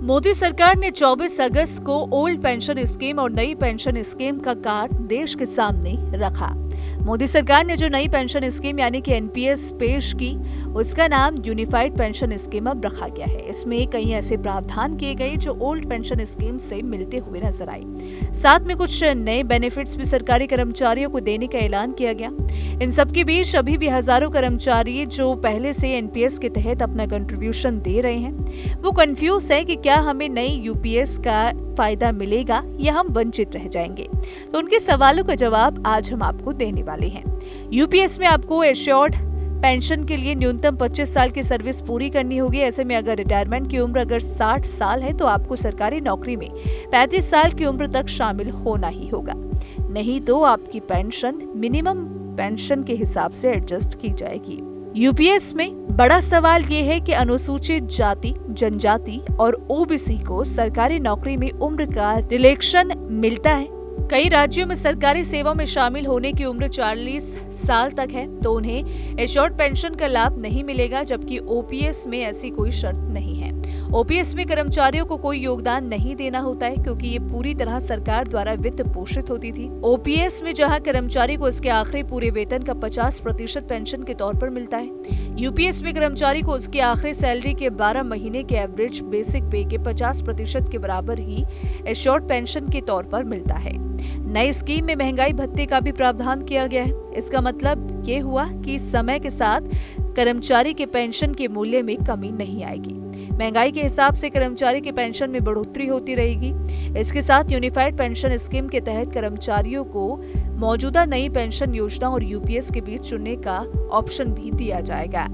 मोदी सरकार ने 24 अगस्त को ओल्ड पेंशन स्कीम और नई पेंशन स्कीम का कार्ड देश के सामने रखा। मोदी सरकार ने जो नई पेंशन स्कीम यानी कि एनपीएस पेश की, उसका नाम यूनिफाइड पेंशन स्कीम अब रखा गया है। इसमें कई ऐसे प्रावधान किए गए जो ओल्ड पेंशन स्कीम से मिलते हुए नजर आए। साथ में कुछ नए बेनिफिट्स भी सरकारी कर्मचारियों को देने का ऐलान किया गया। इन सबके बीच अभी भी हजारों कर्मचारी जो पहले से एनपीएस के तहत अपना कंट्रीब्यूशन दे रहे हैं, वो कंफ्यूज है कि क्या हमें नई यूपीएस का फायदा मिलेगा या हम वंचित रह जाएंगे। तो उनके सवालों का जवाब आज हम आपको देने वाले हैं। यूपीएस में आपको एश्योर्ड पेंशन के लिए न्यूनतम 25 साल की सर्विस पूरी करनी होगी। ऐसे में अगर रिटायरमेंट की उम्र अगर 60 साल है तो आपको सरकारी नौकरी में 35 साल की उम्र तक शामिल होना ही होगा, नहीं तो आपकी पेंशन मिनिमम पेंशन के हिसाब से एडजस्ट की जाएगी। यूपीएस में बड़ा सवाल ये है कि अनुसूचित जाति, जनजाति और ओबीसी को सरकारी नौकरी में उम्र का रिलैक्सेशन मिलता है। कई राज्यों में सरकारी सेवा में शामिल होने की उम्र 40 साल तक है, तो उन्हें एश्योर्ड पेंशन का लाभ नहीं मिलेगा, जबकि ओपीएस में ऐसी कोई शर्त नहीं है। ओपीएस में कर्मचारियों को कोई योगदान नहीं देना होता है, क्योंकि ये पूरी तरह सरकार द्वारा वित्त पोषित होती थी। ओपीएस में जहां कर्मचारी को उसके आखिरी पूरे वेतन का 50% पेंशन के तौर पर मिलता है, यूपीएस में कर्मचारी को उसकी आखिरी सैलरी के 12 महीने के एवरेज बेसिक पे के 50% के बराबर ही एश्योर्ड पेंशन के तौर पर मिलता है। नई स्कीम में महंगाई भत्ते का भी प्रावधान किया गया है। इसका मतलब ये हुआ कि समय के साथ कर्मचारी के पेंशन के मूल्य में कमी नहीं आएगी। महंगाई के हिसाब से कर्मचारी के पेंशन में बढ़ोतरी होती रहेगी। इसके साथ यूनिफाइड पेंशन स्कीम के तहत कर्मचारियों को मौजूदा नई पेंशन योजना और यूपीएस के बीच चुनने का ऑप्शन भी दिया जाएगा।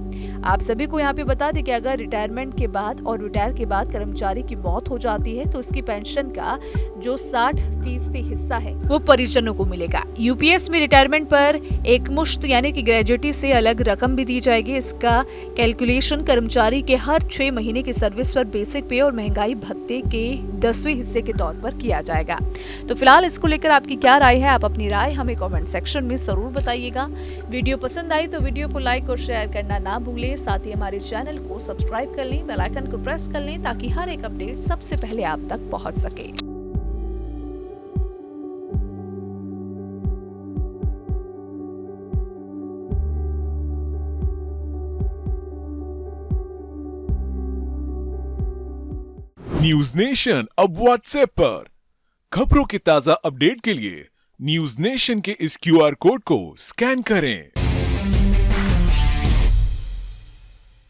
आप सभी को यहाँ पे बता दें कि अगर रिटायरमेंट के बाद और रिटायर के बाद कर्मचारी की मौत हो जाती है तो उसकी पेंशन का जो 60% हिस्सा है वो परिजनों को मिलेगा। यूपीएस में रिटायरमेंट पर एक मुश्त यानी कि ग्रेजुएटी से अलग रकम भी दी जाएगी। इसका कैलकुलेशन कर्मचारी के हर 6 महीने की सर्विस पर बेसिक पे और महंगाई भत्ते के 10वें हिस्से के तौर पर किया जाएगा। तो फिलहाल इसको लेकर आपकी क्या राय है? आप अपनी राय हमें कमेंट सेक्शन में जरूर बताइएगा। वीडियो पसंद आई तो वीडियो को लाइक और शेयर करना ना भूलें। साथ ही हमारे चैनल को सब्सक्राइब कर लें, बेल आइकन को प्रेस कर लें ताकि हर एक अपडेट सबसे पहले आप तक पहुंच सके। न्यूज नेशन अब व्हाट्सएप पर खबरों के ताजा अपडेट के लिए न्यूज नेशन के इस क्यूआर कोड को स्कैन करें